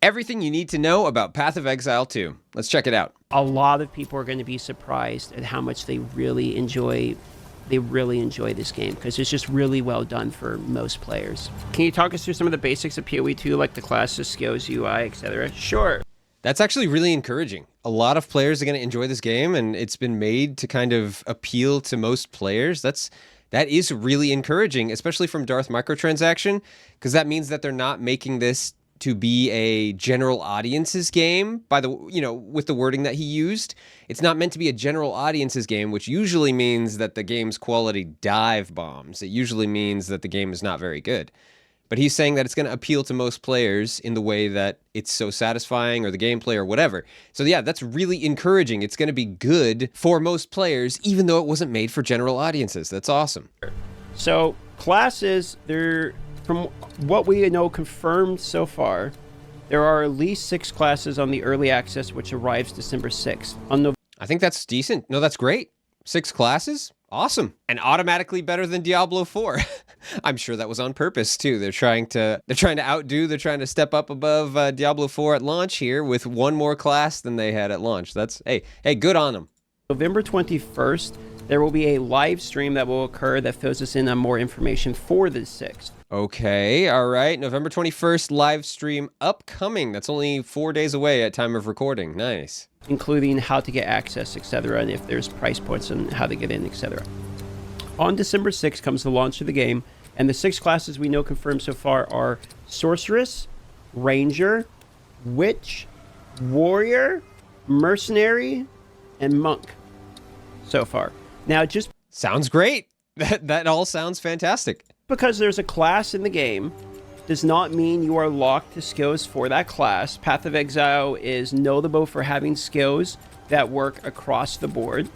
everything you need to know about Path of Exile 2. Let's check it out. A lot of people are going to be surprised at how much they really enjoy this game, because it's just really well done for most players. Can you talk us through some of the basics of PoE 2, like the classes, skills, UI, etc.? Sure. That's actually really encouraging. A lot of players are going to enjoy this game, and it's been made to kind of appeal to most players. That is really encouraging, especially from Darth Microtransaction, because that means that they're not making this to be a general audience's game with the wording that he used. It's not meant to be a general audience's game, which usually means that the game's quality dive bombs. It usually means that the game is not very good. But he's saying that it's going to appeal to most players in the way that it's so satisfying, or the gameplay, or whatever. So yeah, that's really encouraging. It's going to be good for most players, even though it wasn't made for general audiences. That's awesome. So classes, from what we know confirmed so far, there are at least 6 classes on the early access, which arrives December 6th. I think that's decent. No, that's great. 6 classes? Awesome. And automatically better than Diablo 4. I'm sure that was on purpose too. They're trying to step up above Diablo 4 at launch here with one more class than they had at launch. That's, hey, good on them. November 21st, there will be a live stream that will occur that fills us in on more information for the 6th. Okay, all right. November 21st, live stream upcoming. That's only 4 days away at time of recording. Nice. Including how to get access, etc., and if there's price points and how to get in, etc. On December 6th comes the launch of the game, and the 6 classes we know confirmed so far are Sorceress, Ranger, Witch, Warrior, Mercenary, and Monk so far. Now, just sounds great. That all sounds fantastic. Because there's a class in the game does not mean you are locked to skills for that class. Path of Exile is notable for having skills that work across the board.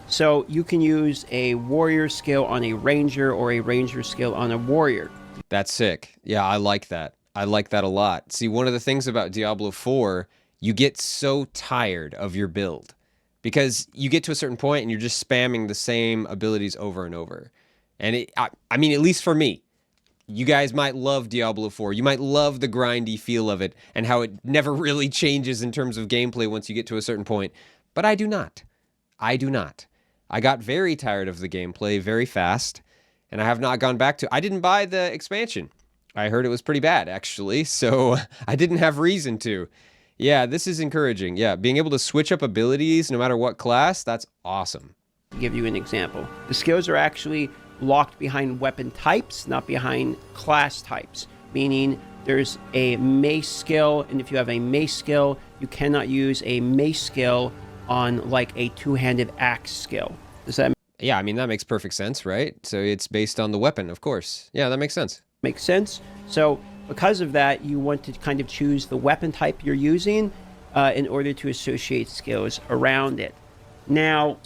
So you can use a warrior skill on a ranger, or a ranger skill on a warrior. That's sick. Yeah, I like that. I like that a lot. See, one of the things about Diablo 4, you get so tired of your build, because you get to a certain point and you're just spamming the same abilities over and over. And I mean, at least for me, you guys might love Diablo 4. You might love the grindy feel of it and how it never really changes in terms of gameplay once you get to a certain point. But I do not. I got very tired of the gameplay very fast, and I have not gone back to... I didn't buy the expansion. I heard it was pretty bad, actually, so I didn't have reason to. Yeah, this is encouraging. Yeah, being able to switch up abilities no matter what class, that's awesome. I'll give you an example. The skills are actually locked behind weapon types, not behind class types, meaning there's a mace skill, and if you have a mace skill, you cannot use a mace skill on like a two-handed axe skill. Does that Yeah, I mean, that makes perfect sense, right? So it's based on the weapon, of course. Yeah, that makes sense. Makes sense. So because of that, you want to kind of choose the weapon type you're using in order to associate skills around it. Now,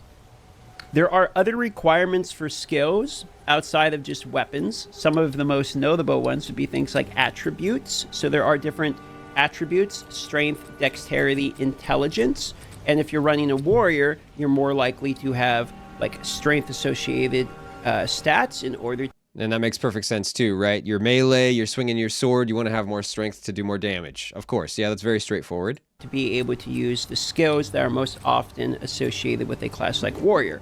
there are other requirements for skills outside of just weapons. Some of the most notable ones would be things like attributes. So there are different attributes: strength, dexterity, intelligence. And if you're running a warrior, you're more likely to have like strength associated stats in order. And that makes perfect sense too, right? Your melee, you're swinging your sword, you want to have more strength to do more damage. Of course, yeah, that's very straightforward. To be able to use the skills that are most often associated with a class like warrior.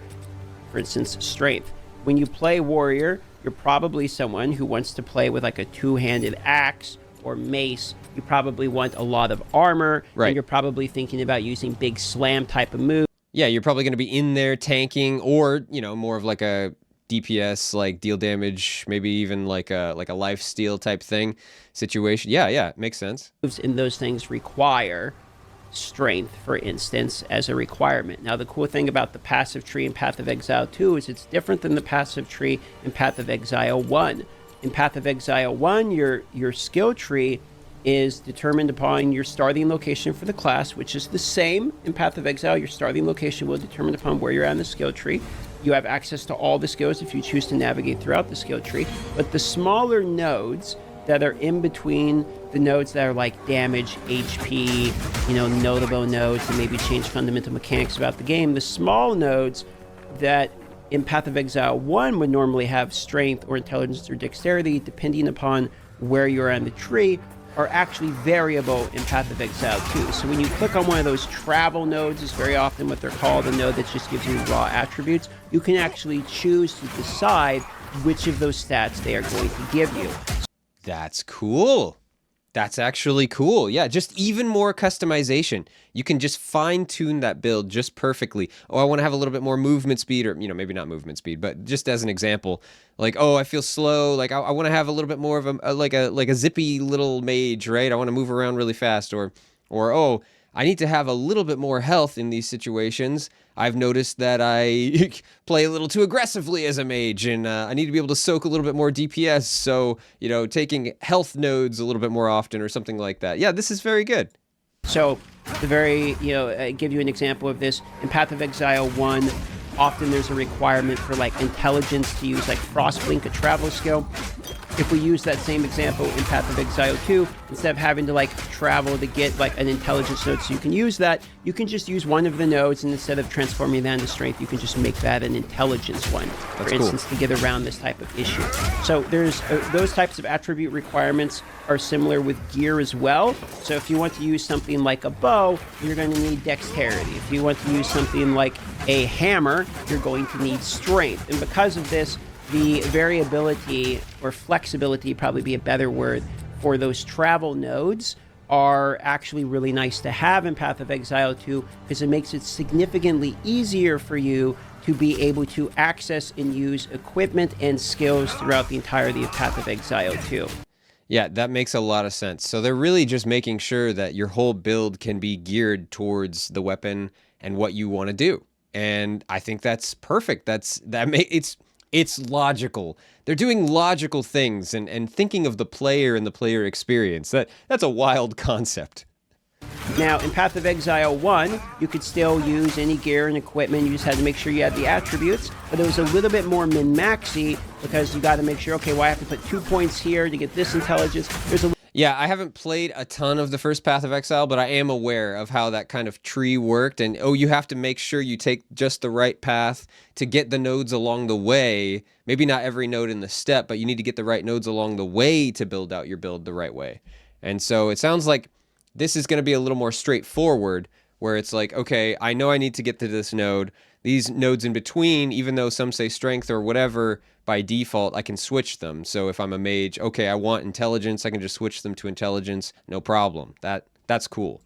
For instance, strength. When you play warrior, you're probably someone who wants to play with like a two-handed axe or mace. You probably want a lot of armor, right? And you're probably thinking about using big slam type of move. Yeah, you're probably going to be in there tanking, or, you know, more of like a DPS, like deal damage, maybe even like a life steal type thing situation. Yeah, it makes sense. And those things require strength, for instance, as a requirement. Now, the cool thing about the passive tree in Path of Exile 2 is it's different than the passive tree in Path of Exile 1. In Path of Exile 1, your skill tree is determined upon your starting location for the class, which is the same in Path of Exile. Your starting location will determine upon where you're at in the skill tree. You have access to all the skills if you choose to navigate throughout the skill tree. But the smaller nodes that are in between the nodes that are like damage, HP, notable nodes, and maybe change fundamental mechanics about the game, the small nodes that in Path of Exile 1 would normally have strength or intelligence or dexterity, depending upon where you're on the tree, are actually variable in Path of Exile 2. So when you click on one of those travel nodes, is very often what they're called, a node that just gives you raw attributes, you can actually choose to decide which of those stats they are going to give you. That's cool. That's actually cool. Yeah, just even more customization. You can just fine tune that build just perfectly. Oh, I want to have a little bit more movement speed, or maybe not movement speed, but just as an example, like, oh, I feel slow. Like I want to have a little bit more of like a zippy little mage, right? I want to move around really fast, or oh, I need to have a little bit more health in these situations. I've noticed that I play a little too aggressively as a mage, and I need to be able to soak a little bit more DPS, so, taking health nodes a little bit more often or something like that. Yeah, this is very good. So, give you an example of this. In Path of Exile 1, often there's a requirement for, like, intelligence to use, like, Frostblink, a travel skill. If we use that same example in Path of Exile 2, instead of having to like travel to get like an intelligence node so you can use that, you can just use one of the nodes, and instead of transforming that into strength, you can just make that an intelligence one, for instance, to get around this type of issue. So there's those types of attribute requirements are similar with gear as well. So if you want to use something like a bow, you're going to need dexterity. If you want to use something like a hammer, you're going to need strength. And because of this, the variability, or flexibility probably be a better word, for those travel nodes are actually really nice to have in Path of Exile 2, because it makes it significantly easier for you to be able to access and use equipment and skills throughout the entirety of Path of Exile 2. Yeah, that makes a lot of sense. So they're really just making sure that your whole build can be geared towards the weapon and what you want to do. And I think that's perfect. It's logical. They're doing logical things and thinking of the player and the player experience. That's a wild concept. Now, in Path of Exile 1, you could still use any gear and equipment. You just had to make sure you had the attributes. But it was a little bit more min-maxy, because you got to make sure, okay, well, I have to put 2 points here to get this intelligence. Yeah, I haven't played a ton of the first Path of Exile, but I am aware of how that kind of tree worked. And, you have to make sure you take just the right path to get the nodes along the way. Maybe not every node in the step, but you need to get the right nodes along the way to build out your build the right way. And so it sounds like this is going to be a little more straightforward, where it's like, okay, I know I need to get to this node. These nodes in between, even though some say strength or whatever, by default, I can switch them. So if I'm a mage, okay, I want intelligence, I can just switch them to intelligence, no problem. That's cool.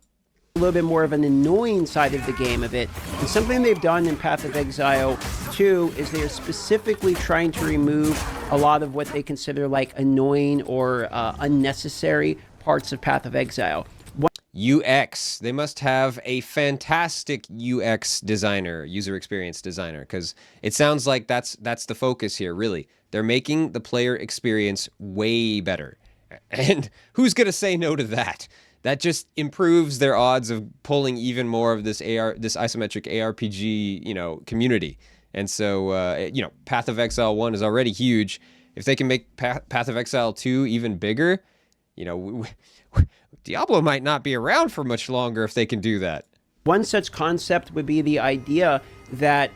A little bit more of an annoying side of the game of it. And something they've done in Path of Exile 2 is they are specifically trying to remove a lot of what they consider like annoying or unnecessary parts of Path of Exile. UX. They must have a fantastic UX designer, user experience designer, because it sounds like that's the focus here, really. They're making the player experience way better. And who's going to say no to that? That just improves their odds of pulling even more of this isometric ARPG, community. And so, Path of Exile 1 is already huge. If they can make Path of Exile 2 even bigger, Diablo might not be around for much longer if they can do that. One such concept would be the idea that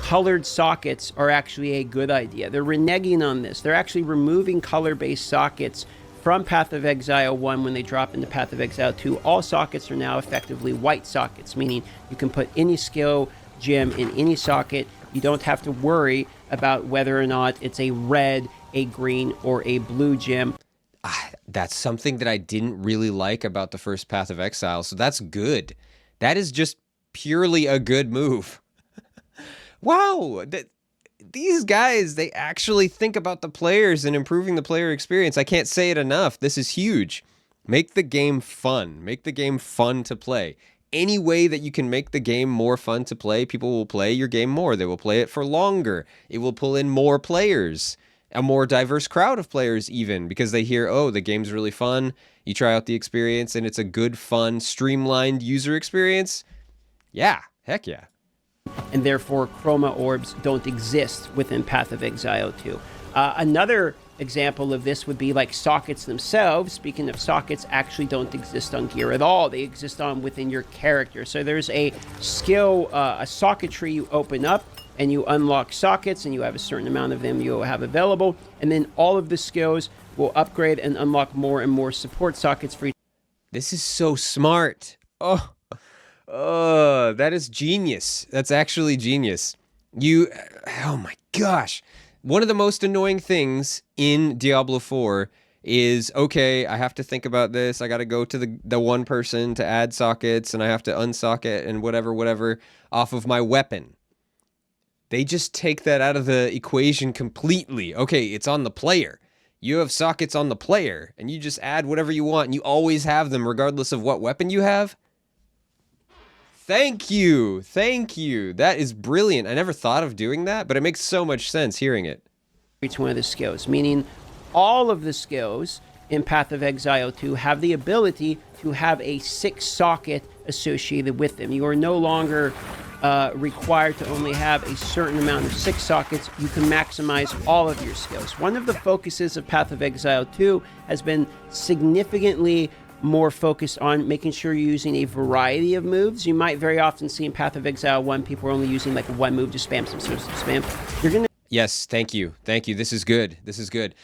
colored sockets are actually a good idea. They're reneging on this. They're actually removing color-based sockets from Path of Exile 1 when they drop into Path of Exile 2. All sockets are now effectively white sockets, meaning you can put any skill gem in any socket. You don't have to worry about whether or not it's a red, a green, or a blue gem. That's something that I didn't really like about the first Path of Exile, so that's good. That is just purely a good move. Wow, these guys, they actually think about the players and improving the player experience. I can't say it enough. This is huge. Make the game fun. Make the game fun to play. Any way that you can make the game more fun to play, people will play your game more. They will play it for longer. It will pull in more players. A more diverse crowd of players even, because they hear, oh, the game's really fun. You try out the experience and it's a good, fun, streamlined user experience. Yeah, heck yeah. And therefore, chroma orbs don't exist within Path of Exile 2. Another example of this would be like sockets themselves. Speaking of sockets, actually don't exist on gear at all. They exist within your character. So there's a skill, a socket tree you open up, and you unlock sockets, and you have a certain amount of them you'll have available. And then all of the skills will upgrade and unlock more and more support sockets for each. This is so smart. That is genius. That's actually genius. Oh my gosh. One of the most annoying things in Diablo 4 is, okay, I have to think about this. I got to go to the one person to add sockets, and I have to unsocket and whatever off of my weapon. They just take that out of the equation completely. Okay, it's on the player. You have sockets on the player, and you just add whatever you want, and you always have them regardless of what weapon you have. Thank you. Thank you. That is brilliant. I never thought of doing that, but it makes so much sense hearing it. Each one of the skills, meaning all of the skills in Path of Exile 2 have the ability to have a 6 socket associated with them. You are no longer required to only have a certain amount of 6 sockets. You can maximize all of your skills. One of the focuses of Path of Exile 2 has been significantly more focused on making sure you're using a variety of moves. You might very often see in Path of Exile 1 people are only using like one move to spam some spam. You're gonna Yes, thank you. Thank you. This is good. This is good.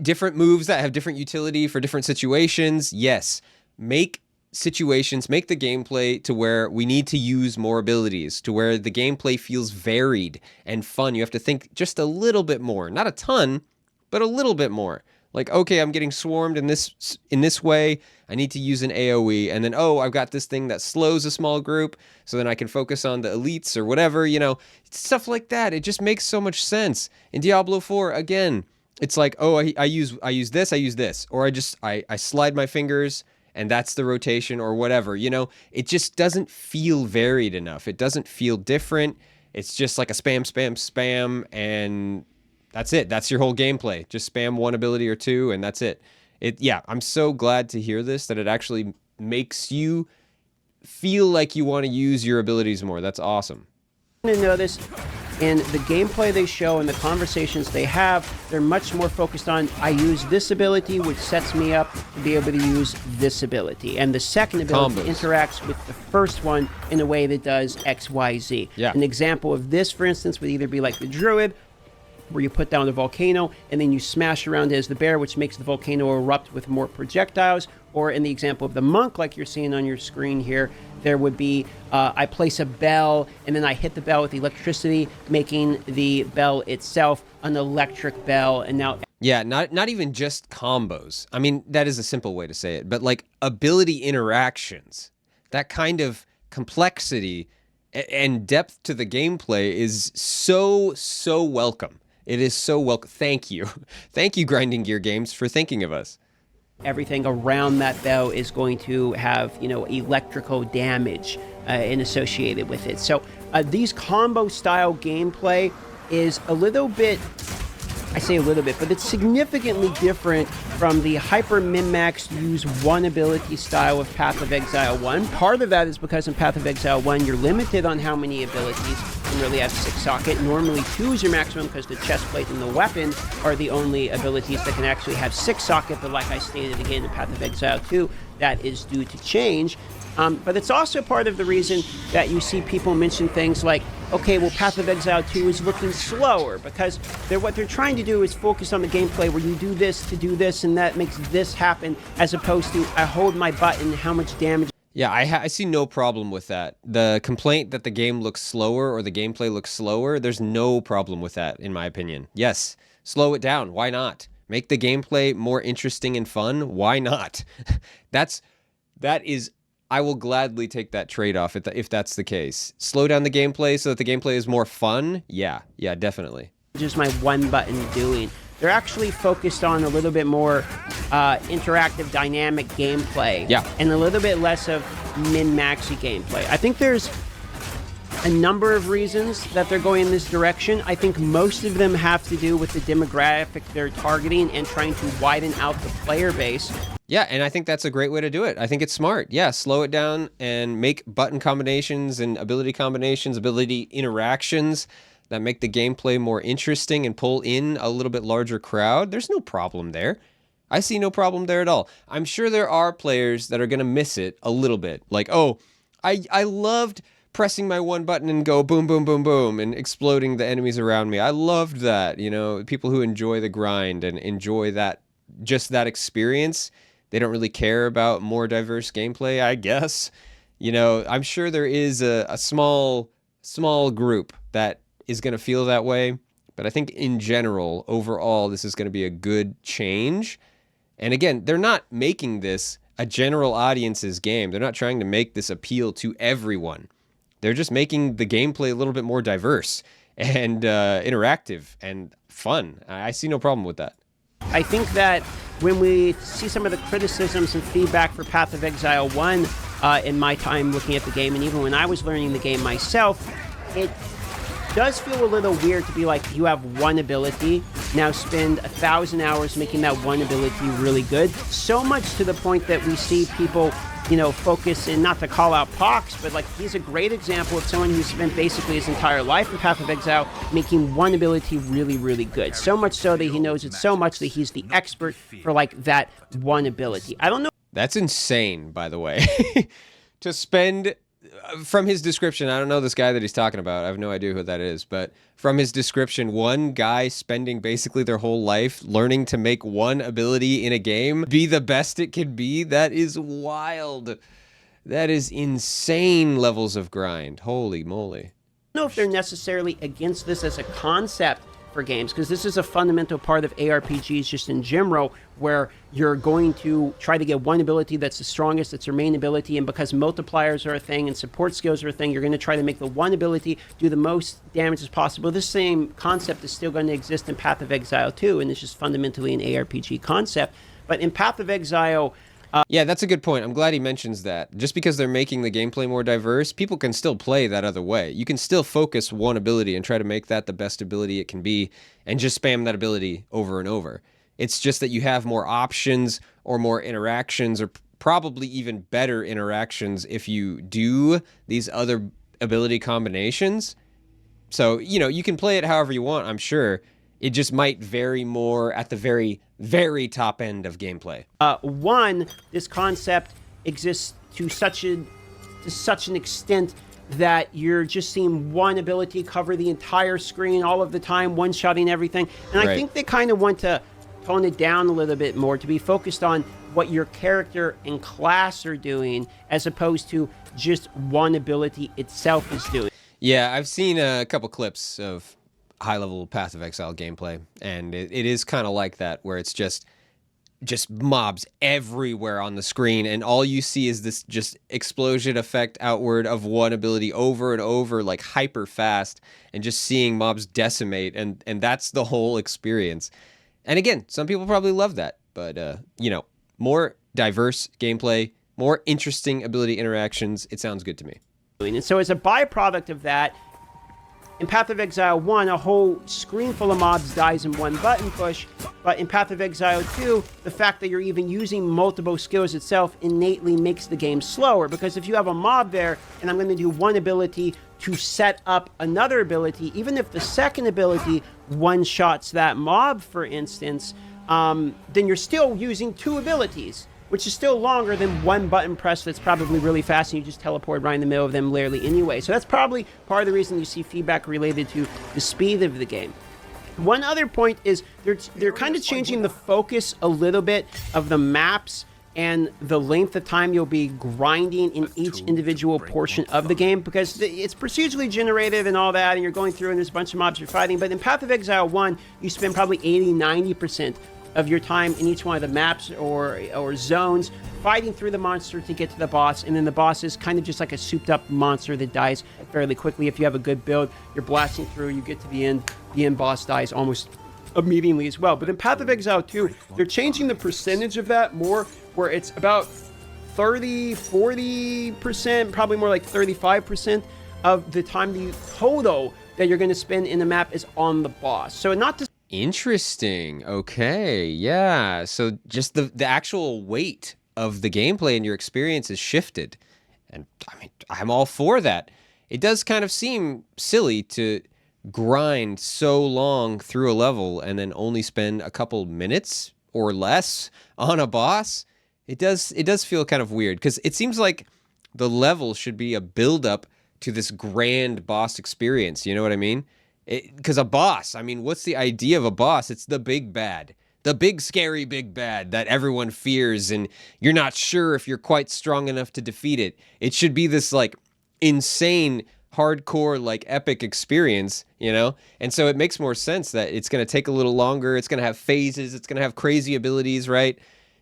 Different moves that have different utility for different situations. Yes. Make the gameplay to where we need to use more abilities, to where the gameplay feels varied and fun. You have to think just a little bit more. Not a ton, but a little bit more. Like, okay, I'm getting swarmed in this way. I need to use an AoE. And then, oh, I've got this thing that slows a small group, so then I can focus on the elites or whatever, stuff like that. It just makes so much sense. In Diablo 4, again, it's like, oh, I use this. Or I slide my fingers, and that's the rotation or whatever. It just doesn't feel varied enough. It doesn't feel different. It's just like a spam, and that's it. That's your whole gameplay. Just spam one ability or two, and that's it. I'm so glad to hear this, that it actually makes you feel like you want to use your abilities more. That's awesome. to notice in the gameplay they show and the conversations they have, they're much more focused on, I use this ability, which sets me up to be able to use this ability. And the second ability interacts with the first one in a way that does X, Y, Z. Yeah. An example of this, for instance, would either be like the Druid, where you put down a volcano and then you smash around it as the bear, which makes the volcano erupt with more projectiles. Or in the example of the monk, like you're seeing on your screen here, there would be, I place a bell and then I hit the bell with electricity, making the bell itself an electric bell. And now... Yeah, not even just combos. I mean, that is a simple way to say it, but like ability interactions, that kind of complexity and depth to the gameplay is so welcome. It is so welcome. Thank you. Thank you, Grinding Gear Games, for thinking of us. Everything around that bell is going to have, electrical damage and associated with it. So these combo style gameplay is a little bit, I say a little bit, but it's significantly different from the hyper min-max use one ability style of Path of Exile 1. Part of that is because in Path of Exile 1, you're limited on how many abilities. You can really have 6 socket. Normally 2 is your maximum because the chest plate and the weapon are the only abilities that can actually have 6 socket. But like I stated again in Path of Exile 2, that is due to change. But it's also part of the reason that you see people mention things like, okay, well, Path of Exile 2 is looking slower, because what they're trying to do is focus on the gameplay where you do this to do this, and that makes this happen, as opposed to, I hold my button, how much damage... Yeah, I see no problem with that. The complaint that the game looks slower or the gameplay looks slower, there's no problem with that, in my opinion. Yes, slow it down. Why not? Make the gameplay more interesting and fun. Why not? That is... I will gladly take that trade-off if that's the case. Slow down the gameplay so that the gameplay is more fun? Yeah, definitely. Just my one button doing. They're actually focused on a little bit more interactive, dynamic gameplay. Yeah. And a little bit less of min-maxy gameplay. I think there's a number of reasons that they're going in this direction. I think most of them have to do with the demographic they're targeting and trying to widen out the player base. Yeah, and I think that's a great way to do it. I think it's smart. Yeah, slow it down and make button combinations and ability combinations, ability interactions that make the gameplay more interesting and pull in a little bit larger crowd. There's no problem there. I see no problem there at all. I'm sure there are players that are going to miss it a little bit. Like, oh, I loved pressing my one button and go boom, boom, boom, boom, and exploding the enemies around me. I loved that. People who enjoy the grind and enjoy that just that experience. They don't really care about more diverse gameplay, I guess. I'm sure there is a small group that is going to feel that way. But I think in general, overall, this is going to be a good change. And again, they're not making this a general audience's game. They're not trying to make this appeal to everyone. They're just making the gameplay a little bit more diverse and interactive and fun. I see no problem with that. I think that when we see some of the criticisms and feedback for Path of Exile 1 in my time looking at the game, and even when I was learning the game myself, it does feel a little weird to be like, you have one ability, now spend 1,000 hours making that one ability really good. So much to the point that we see people, focus, and not to call out Pox, but like, he's a great example of someone who spent basically his entire life in Path of Exile making one ability really, really good. So much so that he knows it so much that he's the expert for like that one ability. I don't know. That's insane, by the way. To spend, from his description, I don't know this guy that he's talking about. I have no idea who that is. But from his description, one guy spending basically their whole life learning to make one ability in a game be the best it can be, that is wild. That is insane levels of grind. Holy moly. I don't know if they're necessarily against this as a concept for games, because this is a fundamental part of ARPGs just in general, where you're going to try to get one ability that's the strongest, that's your main ability, and because multipliers are a thing and support skills are a thing, you're going to try to make the one ability do the most damage as possible. This same concept is still going to exist in Path of Exile 2, and it's just fundamentally an ARPG concept. But in Path of Exile, yeah, that's a good point. I'm glad he mentions that. Just because they're making the gameplay more diverse, people can still play that other way. You can still focus one ability and try to make that the best ability it can be and just spam that ability over and over. It's just that you have more options or more interactions, or probably even better interactions if you do these other ability combinations. So, you can play it however you want, I'm sure. It just might vary more at the very, very top end of gameplay. This concept exists to such an extent that you're just seeing one ability cover the entire screen all of the time, one-shotting everything. And I think they kind of want to tone it down a little bit more, to be focused on what your character and class are doing, as opposed to just one ability itself is doing. Yeah, I've seen a couple clips of high-level Path of Exile gameplay, and it is kind of like that, where it's just mobs everywhere on the screen, and all you see is this just explosion effect outward of one ability over and over, like hyper fast, and just seeing mobs decimate, and that's the whole experience. And again, some people probably love that, but more diverse gameplay, more interesting ability interactions, it sounds good to me. And so as a byproduct of that, in Path of Exile 1, a whole screen full of mobs dies in one button push, but in Path of Exile 2, the fact that you're even using multiple skills itself innately makes the game slower, because if you have a mob there, and I'm going to do one ability to set up another ability, even if the second ability one-shots that mob, for instance, then you're still using two abilities, which is still longer than one button press that's probably really fast and you just teleport right in the middle of them rarely anyway. So that's probably part of the reason you see feedback related to the speed of the game. One other point is they're kind of changing the focus a little bit of the maps and the length of time you'll be grinding in each individual portion of the game, because it's procedurally generated and all that, and you're going through and there's a bunch of mobs you're fighting. But in Path of Exile 1, you spend probably 80-90% of your time in each one of the maps or zones fighting through the monster to get to the boss, and then the boss is kind of just like a souped up monster that dies fairly quickly. If you have a good build, you're blasting through, you get to the end boss dies almost immediately as well. But in Path of Exile 2, they're changing the percentage of that more, where it's about 30-40%, probably more like 35% of the time the total that you're going to spend in the map is on the boss. So not to Interesting. Okay. Yeah. So just the actual weight of the gameplay and your experience is shifted. And I mean, I'm all for that. It does kind of seem silly to grind so long through a level and then only spend a couple minutes or less on a boss. It does feel kind of weird, because it seems like the level should be a build-up to this grand boss experience. You know what I mean? Because a boss, I mean, what's the idea of a boss? It's the big bad. the big scary big bad that everyone fears, and you're not sure if you're quite strong enough to defeat it. It should be this like insane hardcore like epic experience, you know? And so it makes more sense that it's going to take a little longer, it's going to have phases, it's going to have crazy abilities, right?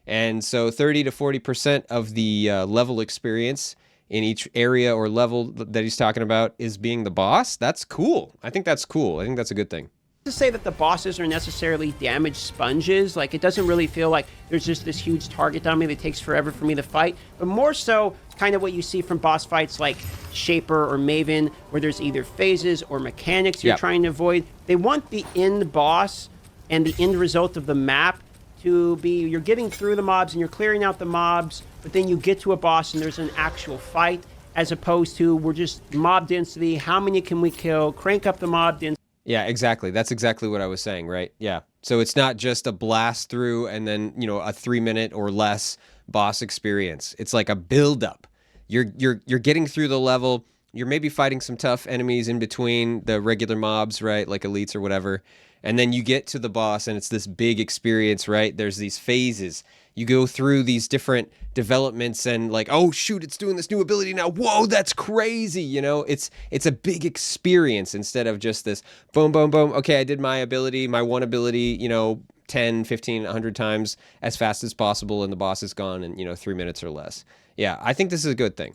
And so 30 to 40% of the level experience in each area or level that he's talking about is being the boss. That's cool. I think that's cool. I think that's a good thing. To say that the bosses are necessarily damage sponges. Like, it doesn't really feel like there's just this huge target on me that takes forever for me to fight, but more so kind of what you see from boss fights like Shaper or Maven, where there's either phases or mechanics you're trying to avoid. They want the end boss and the end result of the map to be you're getting through the mobs and you're clearing out the mobs, but then you get to a boss and there's an actual fight, as opposed to we're just mob density, how many can we kill, crank up the mob density. Yeah, exactly. That's exactly what I was saying, right? Yeah. So it's not just a blast through and then, you know, a 3-minute or less boss experience. It's like a build up. You're getting through the level. You're maybe fighting some tough enemies in between the regular mobs, right? Like elites or whatever. And then you get to the boss and it's this big experience, right? There's these phases. You go through these different developments and like, oh shoot, it's doing this new ability now. Whoa, that's crazy. You know, it's a big experience instead of just this boom, boom, boom. Okay, I did my ability, my one ability, you know, 10, 15, 100 times as fast as possible and the boss is gone in, you know, 3 minutes or less. Yeah, I think this is a good thing.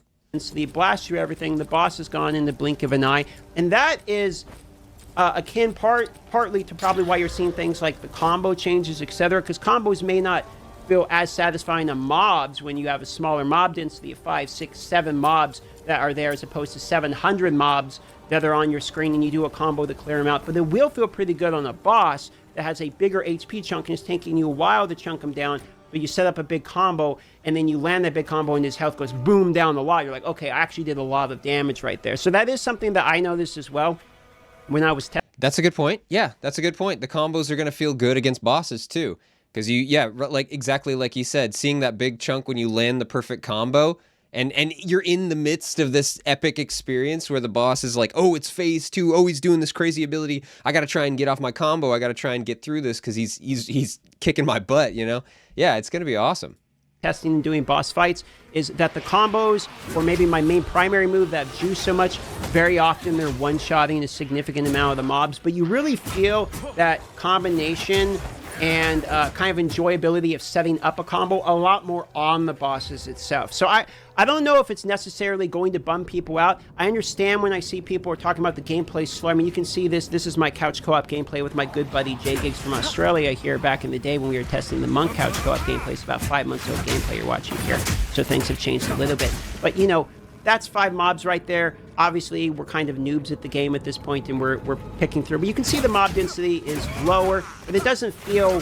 The blast through everything, the boss is gone in the blink of an eye. And that is akin partly to probably why you're seeing things like the combo changes, etc. Because combos may not feel as satisfying on mobs when you have a smaller mob density of 5, 6, 7 mobs that are there, as opposed to 700 mobs that are on your screen and you do a combo to clear them out. But it will feel pretty good on a boss that has a bigger HP chunk and it's taking you a while to chunk them down, but you set up a big combo and then you land that big combo and his health goes boom down the lot. You're like, okay, I actually did a lot of damage right there. So that is something that I noticed as well when I was testing. That's a good point. Yeah, that's a good point. The combos are going to feel good against bosses too. Because like exactly like you said, seeing that big chunk when you land the perfect combo, and you're in the midst of this epic experience where the boss is like, oh, it's phase 2, oh, he's doing this crazy ability, I got to try and get off my combo, I got to try and get through this because he's kicking my butt, you know? Yeah, it's going to be awesome. Testing and doing boss fights is that the combos, or maybe my main primary move that juice so much, very often they're one-shotting a significant amount of the mobs, but you really feel that combination and kind of enjoyability of setting up a combo a lot more on the bosses itself. So I don't know if it's necessarily going to bum people out. I understand when I see people are talking about the gameplay slow. I mean, you can see this. This is my couch co-op gameplay with my good buddy Jay Giggs from Australia here back in the day when we were testing the Monk couch co-op gameplay. It's about 5 months old gameplay you're watching here. So things have changed a little bit. But, you know, that's 5 mobs right there. Obviously, we're kind of noobs at the game at this point, and we're picking through. But you can see the mob density is lower, but it doesn't feel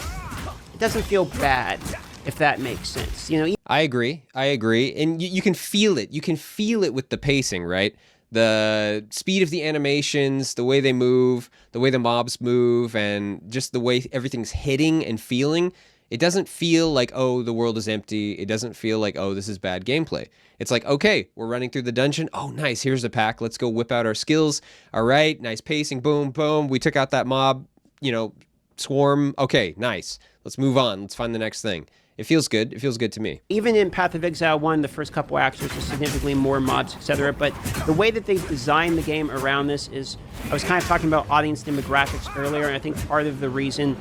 bad, if that makes sense. You know. I agree, and you can feel it. You can feel it with the pacing, right? The speed of the animations, the way they move, the way the mobs move, and just the way everything's hitting and feeling. It doesn't feel like, oh, the world is empty. It doesn't feel like, oh, this is bad gameplay. It's like, okay, we're running through the dungeon. Oh, nice. Here's the pack. Let's go whip out our skills. All right. Nice pacing. Boom, boom. We took out that mob, you know, swarm. Okay, nice. Let's move on. Let's find the next thing. It feels good. It feels good to me. Even in Path of Exile 1, the first couple acts, there's significantly more mobs, etc. But the way that they designed the game around this is, I was kind of talking about audience demographics earlier, and I think part of the reason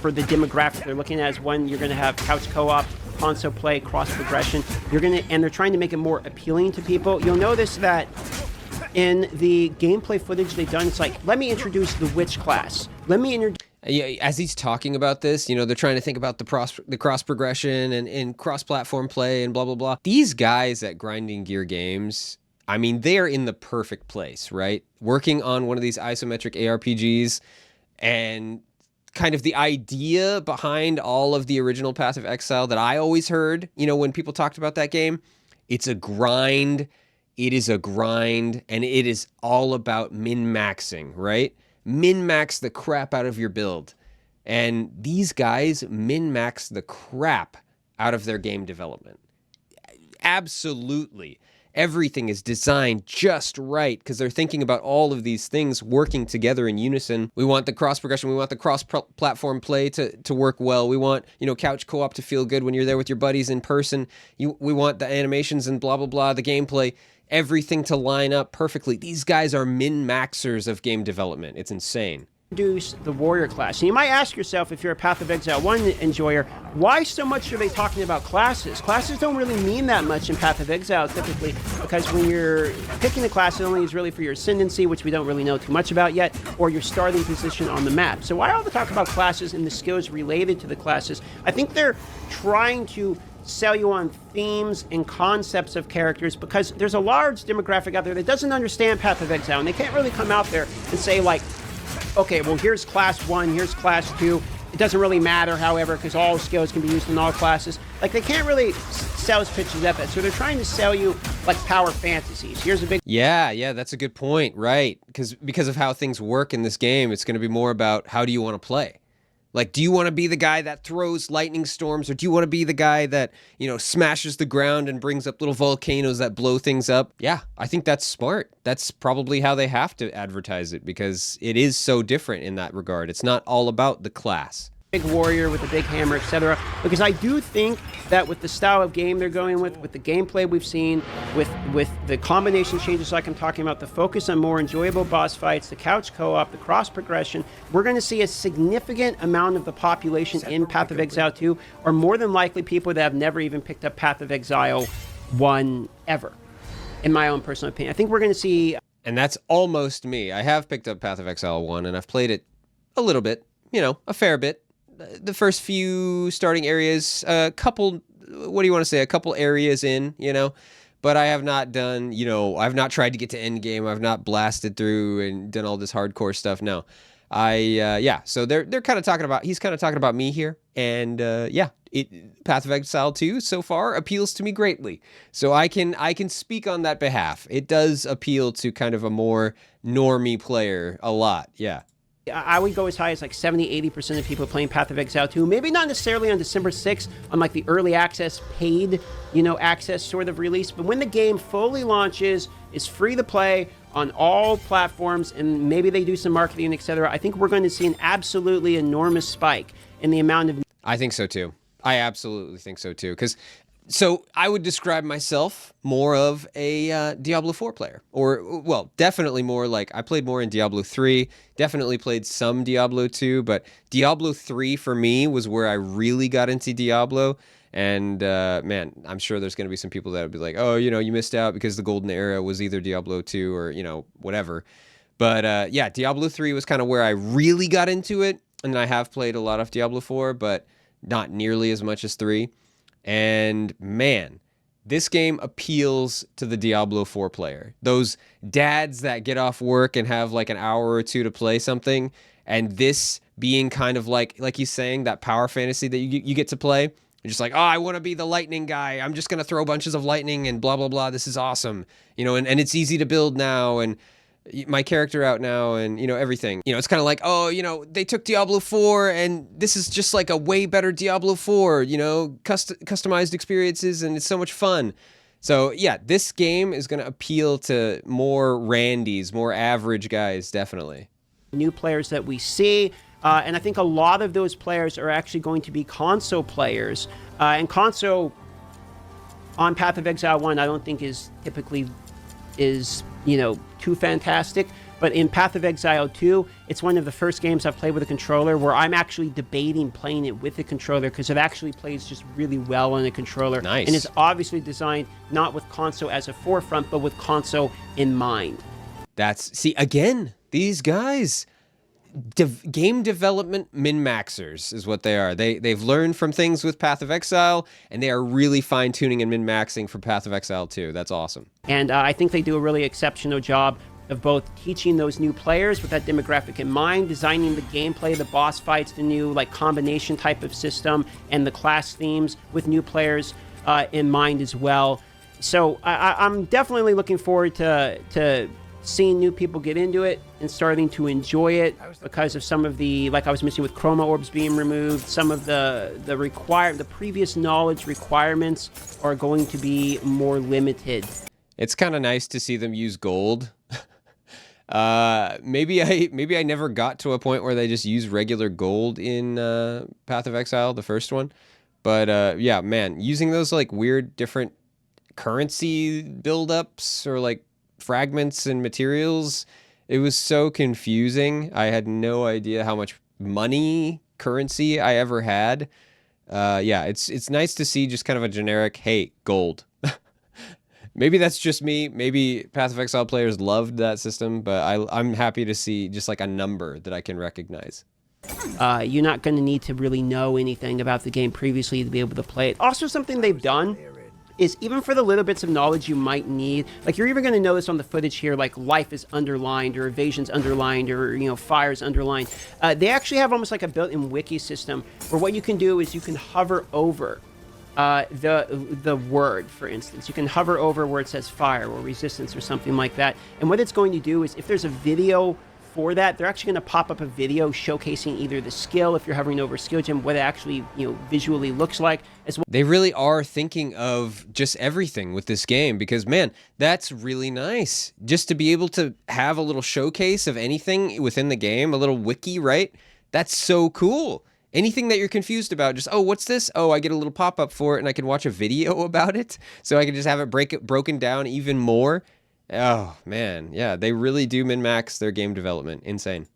for the demographic they're looking at is, one, you're going to have couch co-op, console play, cross progression. And they're trying to make it more appealing to people. You'll notice that in the gameplay footage they've done, it's like, let me introduce the witch class. Let me introduce. Yeah, as he's talking about this, you know, they're trying to think about the cross progression and cross-platform play and blah, blah, blah. These guys at Grinding Gear Games, I mean, they're in the perfect place, right? Working on one of these isometric ARPGs, and kind of the idea behind all of the original Path of Exile that I always heard, you know, when people talked about that game, it's a grind. It is a grind, and it is all about min-maxing, right? Min-max the crap out of your build. And these guys min-max the crap out of their game development. Absolutely. Everything is designed just right because they're thinking about all of these things working together in unison. We want the cross progression. We want the cross-platform play to work well. We want, couch co-op to feel good when you're there with your buddies in person. We want the animations and blah, blah, blah, the gameplay, everything to line up perfectly. These guys are min-maxers of game development. It's insane. Introduce the warrior class. And you might ask yourself, if you're a Path of Exile 1 enjoyer, why so much are they talking about classes? Classes don't really mean that much in Path of Exile typically, because when you're picking the class, it only is really for your ascendancy, which we don't really know too much about yet, or your starting position on the map. So why all the talk about classes and the skills related to the classes? I think they're trying to sell you on themes and concepts of characters, because there's a large demographic out there that doesn't understand Path of Exile, and they can't really come out there and say, like, okay, well, here's class 1, here's class 2. It doesn't really matter, however, because all skills can be used in all classes. Like, they can't really sales pitches at that. So they're trying to sell you, like, power fantasies. Here's a big... Yeah, that's a good point, right? Because of how things work in this game, it's going to be more about how do you want to play. Like, do you want to be the guy that throws lightning storms, or do you want to be the guy that, smashes the ground and brings up little volcanoes that blow things up? Yeah, I think that's smart. That's probably how they have to advertise it, because it is so different in that regard. It's not all about the class. Big warrior with a big hammer, etc. Because I do think that with the style of game they're going with the gameplay we've seen, with the combination changes like I'm talking about, the focus on more enjoyable boss fights, the couch co-op, the cross progression, we're going to see a significant amount of the population in Path of Exile 2 are more than likely people that have never even picked up Path of Exile 1 ever, in my own personal opinion. I think we're going to see... And that's almost me. I have picked up Path of Exile 1, and I've played it a little bit, a fair bit. The first few starting areas, a couple areas in, but I have not done, I've not tried to get to end game. I've not blasted through and done all this hardcore stuff. No, so they're kind of talking about, he's kind of talking about me here. And, Path of Exile 2 so far appeals to me greatly. So I can speak on that behalf. It does appeal to kind of a more normie player a lot. Yeah. I would go as high as like 70-80% of people playing Path of Exile 2. Maybe not necessarily on December 6th, on like the early access, paid, access sort of release. But when the game fully launches, is free to play on all platforms, and maybe they do some marketing, etc., I think we're going to see an absolutely enormous spike in the amount of... I think so too. I absolutely think so too. So I would describe myself more of a Diablo 4 player, or, well, definitely more like, I played more in Diablo 3, definitely played some Diablo 2, but Diablo 3 for me was where I really got into Diablo. And man, I'm sure there's going to be some people that would be like, oh, you missed out because the golden era was either Diablo 2 or, whatever. But yeah, Diablo 3 was kind of where I really got into it. And I have played a lot of Diablo 4, but not nearly as much as 3. And man, this game appeals to the Diablo 4 player. Those dads that get off work and have like an hour or two to play something, and this being kind of like he's saying, that power fantasy that you get to play. You're just like, oh, I want to be the lightning guy. I'm just going to throw bunches of lightning and blah, blah, blah. This is awesome. And it's easy to build now, and my character out now, and everything. It's kind of like, oh, they took Diablo 4 and this is just like a way better Diablo 4, customized experiences, and it's so much fun. So yeah, this game is going to appeal to more Randys, more average guys, definitely. New players that we see, and I think a lot of those players are actually going to be console players, and console on Path of Exile 1 I don't think is typically too fantastic, but in Path of Exile 2, it's one of the first games I've played with a controller where I'm actually debating playing it with a controller, because it actually plays just really well on a controller. Nice. And it's obviously designed not with console as a forefront, but with console in mind. See, again, these guys, game development min-maxers is what they are. They've learned from things with Path of Exile, and they are really fine-tuning and min-maxing for Path of Exile 2. That's awesome. And I think they do a really exceptional job of both teaching those new players with that demographic in mind, designing the gameplay, the boss fights, the new combination type of system, and the class themes with new players in mind as well. So I'm definitely looking forward to seeing new people get into it and starting to enjoy it, because of some of the, like I was mentioning, with chroma orbs being removed, some of the previous knowledge requirements are going to be more limited. It's kind of nice to see them use gold. Maybe I never got to a point where they just use regular gold in Path of Exile, the first one. But yeah, man, using those like weird different currency buildups or like fragments and materials, it was so confusing. I had no idea how much money currency I ever had. Yeah, it's nice to see just kind of a generic, hey, gold. Maybe that's just me. Maybe Path of Exile players loved that system, but I'm happy to see just like a number that I can recognize. You're not going to need to really know anything about the game previously to be able to play it. Also, something they've done is even for the little bits of knowledge you might need, like you're even going to notice on the footage here, like life is underlined or evasion's underlined or, you know, fire's underlined. They actually have almost like a built-in wiki system where what you can do is you can hover over the word, for instance. You can hover over where it says fire or resistance or something like that. And what it's going to do is if there's a video for that, they're actually going to pop up a video showcasing either the skill, if you're hovering over skill gem, what it actually, you know, visually looks like as well. They really are thinking of just everything with this game because, man, that's really nice. Just to be able to have a little showcase of anything within the game, a little wiki, right? That's so cool. Anything that you're confused about, just, oh, what's this? Oh, I get a little pop-up for it and I can watch a video about it. So I can just have it broken down even more. Oh, man. Yeah, they really do min-max their game development. Insane.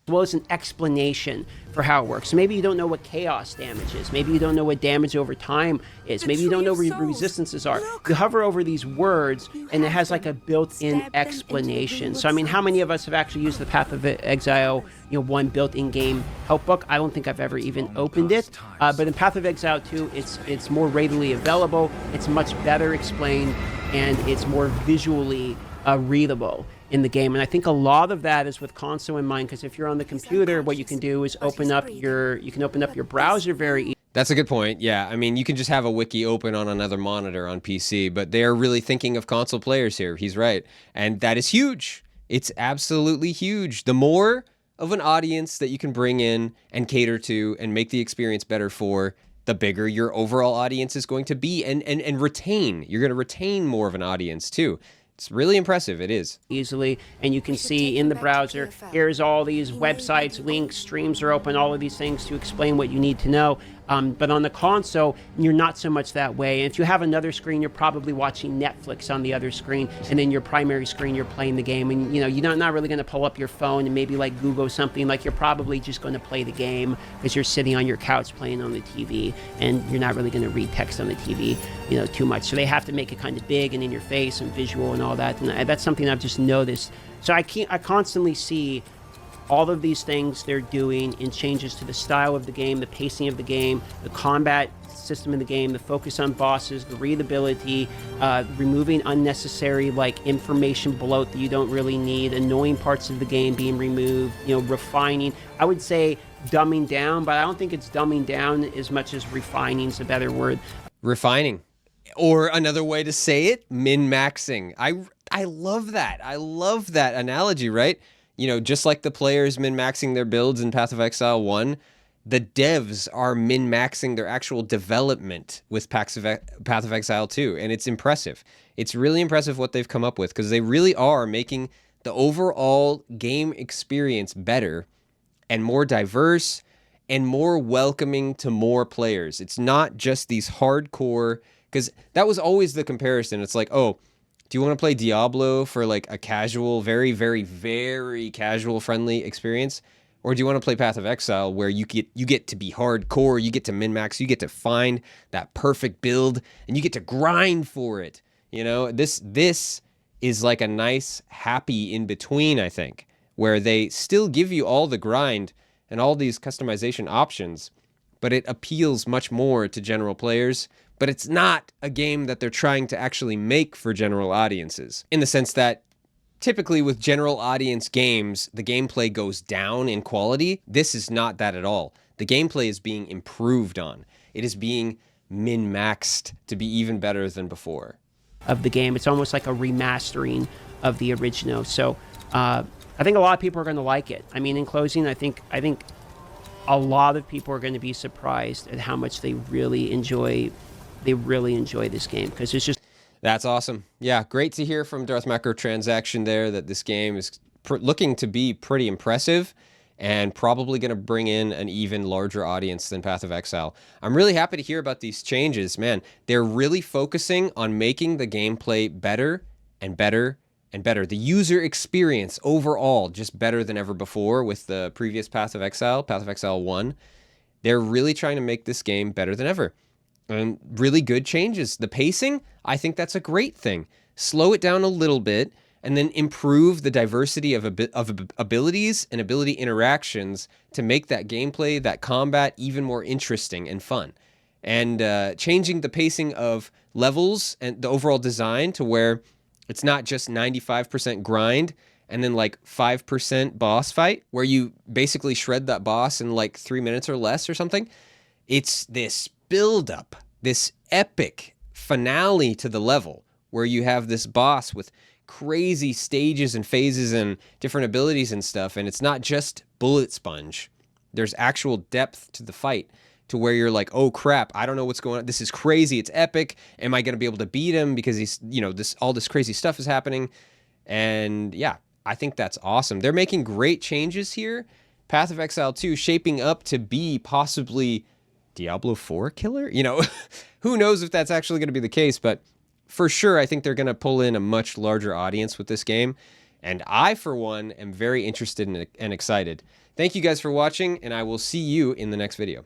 As well as an explanation for how it works. So maybe you don't know what chaos damage is. Maybe you don't know what damage over time is. Maybe you don't know what resistances are. You hover over these words, and it has like a built-in explanation. So, I mean, how many of us have actually used the Path of Exile, you know, one built-in game help book? I don't think I've ever even opened it. But in Path of Exile 2, it's more readily available. It's much better explained, and it's more visually readable in the game. And I think a lot of that is with console in mind, because if you're on the computer, what you can do is open up your browser very easily. That's a good point. Yeah, I mean, you can just have a wiki open on another monitor on PC, but they're really thinking of console players here. He's right. And that is huge. It's absolutely huge. The more of an audience that you can bring in and cater to and make the experience better for, the bigger your overall audience is going to be and retain. You're going to retain more of an audience too. It's really impressive. It is. Easily, and you can see in the browser, here's all these websites, links, streams are open, all of these things to explain what you need to know. But on the console, you're not so much that way. And if you have another screen, you're probably watching Netflix on the other screen, and then your primary screen, you're playing the game. And you know, you're not really going to pull up your phone and maybe like Google something. Like you're probably just going to play the game because you're sitting on your couch playing on the TV, and you're not really going to read text on the TV, you know, too much. So they have to make it kind of big and in your face and visual and all that. And that's something I've just noticed. So I constantly see all of these things they're doing in changes to the style of the game, the pacing of the game, the combat system in the game, the focus on bosses, the readability, removing unnecessary like information bloat that you don't really need, annoying parts of the game being removed, you know, refining. I would say dumbing down, but I don't think it's dumbing down as much as refining is a better word. Refining. Or another way to say it, min-maxing. I love that. I love that analogy, right? You know, just like the players min-maxing their builds in Path of Exile 1, the devs are min-maxing their actual development with Path of Exile 2, and it's impressive. It's really impressive what they've come up with, because they really are making the overall game experience better and more diverse and more welcoming to more players. It's not just these hardcore, because that was always the comparison. It's like, oh, do you want to play Diablo for like a casual, very, very, very casual friendly experience? Or do you want to play Path of Exile where you get to be hardcore, you get to min-max, you get to find that perfect build, and you get to grind for it? You know, this is like a nice, happy in-between, I think, where they still give you all the grind and all these customization options, but it appeals much more to general players. But it's not a game that they're trying to actually make for general audiences, in the sense that typically with general audience games, the gameplay goes down in quality. This is not that at all. The gameplay is being improved on. It is being min-maxed to be even better than before. Of the game, it's almost like a remastering of the original. So I think a lot of people are going to like it. I mean, in closing, I think a lot of people are going to be surprised at how much they really enjoy this game, because it's just... That's awesome. Yeah, great to hear from Darth Microtransaction there that this game is looking to be pretty impressive and probably going to bring in an even larger audience than Path of Exile. I'm really happy to hear about these changes, man. They're really focusing on making the gameplay better and better and better. The user experience overall just better than ever before with the previous Path of Exile, Path of Exile 1. They're really trying to make this game better than ever. And really good changes. The pacing, I think that's a great thing. Slow it down a little bit and then improve the diversity of abilities and ability interactions to make that gameplay, that combat, even more interesting and fun. And changing the pacing of levels and the overall design to where it's not just 95% grind and then like 5% boss fight, where you basically shred that boss in like 3 minutes or less or something. It's this build up, this epic finale to the level where you have this boss with crazy stages and phases and different abilities and stuff, and it's not just bullet sponge. There's actual depth to the fight to where you're like, oh crap, I don't know what's going on. This is crazy. It's epic. Am I going to be able to beat him because he's, all this crazy stuff is happening? And yeah, I think that's awesome. They're making great changes here. Path of Exile 2 shaping up to be possibly Diablo 4 killer? Who knows if that's actually going to be the case, but for sure, I think they're going to pull in a much larger audience with this game. And I, for one, am very interested and excited. Thank you guys for watching, and I will see you in the next video.